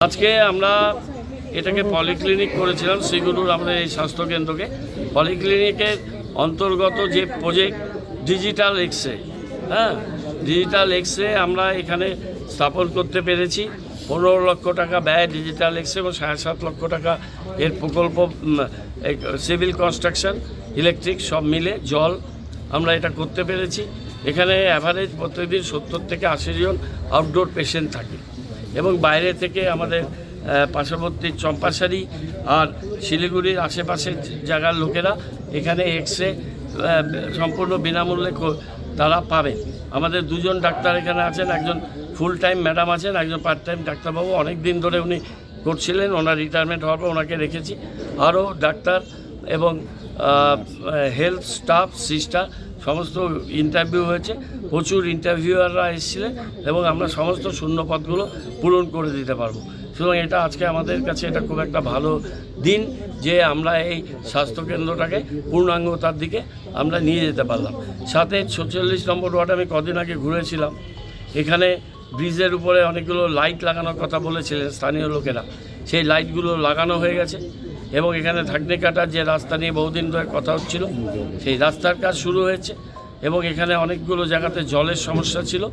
আজকে আমরা এটাকে পলিক্লিনিক করেছিলাম শ্রীগুরুর আমাদের এই স্বাস্থ্যকেন্দ্রকে। পলিক্লিনিকের অন্তর্গত যে project digital x-ray, digital x-ray আমরা এখানে স্থাপন করতে পেরেছি। 15 লক্ষ টাকা ব্যয় ডিজিটাল এক্স-রে এবং 7.5 লক্ষ টাকা এর প্রকল্প, সিভিল কনস্ট্রাকশন, ইলেকট্রিক সব মিলে জল আমরা এটা করতে পেরেছি। এখানে অ্যাভারেজ প্রত্যেকদিন 70 থেকে 80 জন আউটডোর পেশেন্ট থাকে এবং বাইরে থেকে আমাদের পার্শ্ববর্তী চম্পাশাড়ি আর শিলিগুড়ির আশেপাশের জায়গার লোকেরা এখানে এক্স-রে সম্পূর্ণ বিনামূল্যে তারা পাবে। আমাদের দুজন ডাক্তার এখানে আছেন, একজন ফুল টাইম ম্যাডাম আছেন, একজন পার্ট টাইম ডাক্তারবাবু অনেক দিন ধরে উনি করছিলেন, ওনার রিটায়ারমেন্ট হওয়ার পর ওনাকে রেখেছি। আরও ডাক্তার এবং হেলথ স্টাফ সিস্টার সমস্ত ইন্টারভিউ হয়েছে, প্রচুর ইন্টারভিউয়াররা এসেছিলেন এবং আমরা সমস্ত শূন্য পদগুলো পূরণ করে দিতে পারবো। সুতরাং এটা আজকে আমাদের কাছে এটা খুব একটা ভালো দিন যে আমরা এই স্বাস্থ্যকেন্দ্রটাকে পূর্ণাঙ্গতার দিকে আমরা নিয়ে যেতে পারলাম। সাথে 46 নম্বর ওয়ার্ড আমি কদিন আগে ঘুরেছিলাম, এখানে ব্রিজের উপরে অনেকগুলো লাইট লাগানোর কথা বলেছিলেন স্থানীয় লোকেরা, সেই লাইটগুলো লাগানো হয়ে গেছে এবং এখানে থাকনে কাটার যে রাস্তা নিয়ে বহুদিন ধরে কথা হচ্ছিল সেই রাস্তার কাজ শুরু হয়েছে এবং এখানে অনেকগুলো জায়গাতে জলের সমস্যা ছিল।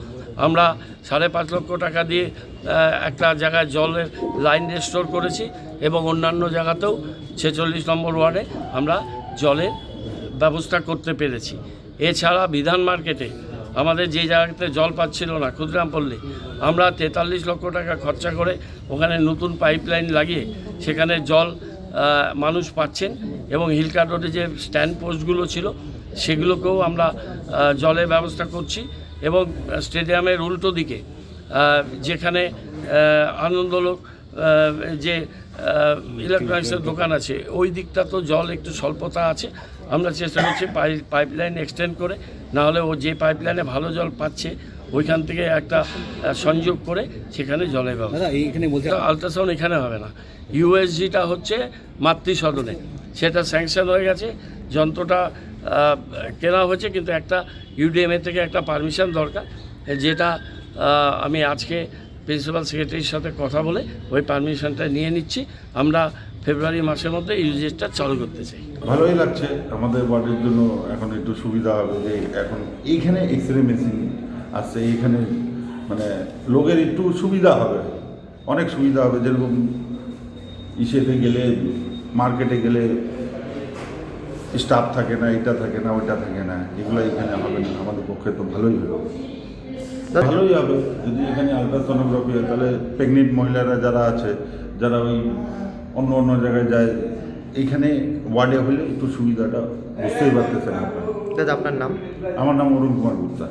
আমরা 5.5 লক্ষ টাকা দিয়ে একটা জায়গায় জলের লাইন রেস্টোর করেছি এবং অন্যান্য জায়গাতেও 46 নম্বর ওয়ার্ডে আমরা জলের ব্যবস্থা করতে পেরেছি। এছাড়া বিধান মার্কেটে আমাদের যে জায়গাতে জল পাচ্ছিল না ক্ষুদিরামপল্লী, আমরা 43 লক্ষ টাকা খরচা করে ওখানে নতুন পাইপলাইন লাগিয়ে সেখানে জল মানুষ পাচ্ছেন এবং হিলকাট রোডে যে স্ট্যান্ড পোস্টগুলো ছিল সেগুলোকেও আমরা জলের ব্যবস্থা করছি এবং স্টেডিয়ামের উল্টো দিকে যেখানে আনন্দলোক যে ইলেকট্রনিক্সের দোকান আছে ওই দিকটা তো জল একটু স্বল্পতা আছে, আমরা চেষ্টা করছি পাইপলাইন এক্সটেন্ড করে, নাহলে ও যে পাইপলাইনে ভালো জল পাচ্ছে ওইখান থেকে একটা সংযোগ করে সেখানে জলের ব্যবস্থা। এখানে বলতে আলট্রাসাউন্ড এখানে হবে না, ইউএসজিটা হচ্ছে মাতৃসদনে, সেটা স্যাংশন হয়ে গেছে, যন্ত্রটা কেনা হয়েছে, কিন্তু একটা ইউডিএমএ থেকে একটা পারমিশন দরকার, যেটা আমি আজকে প্রিন্সিপাল সেক্রেটারির সাথে কথা বলে ওই পারমিশনটা নিয়ে নিচ্ছি। আমরা ফেব্রুয়ারি মাসের মধ্যে ইউজিটা চালু করতে চাই। ভালোই লাগছে, আমাদের ওয়ার্ডের জন্য এখন একটু সুবিধা হবে যে এখন এইখানে এক্স-রে মেশিন আসছে, এইখানে মানে লোকের একটু সুবিধা হবে, অনেক সুবিধা হবে। যেরকম ইসেতে গেলে মার্কেটে গেলে স্টাফ থাকে না, এটা থাকে না, ওইটা থাকে না, এগুলো এখানে হবে না। আমাদের পক্ষে তো ভালোই হবে, ভালোই হবে যদি এখানে আলট্রাসোনোগ্রাফি হয়। তাহলে প্রেগনেন্ট মহিলারা যারা আছে, যারা ওই অন্য অন্য জায়গায় যায়, এইখানে ওয়ার্ডে হলে একটু সুবিধাটা বুঝতেই পারতেছেন আপনারা। দাদা আপনার নাম? আমার নাম অরুণ কুমার গুপ্তা।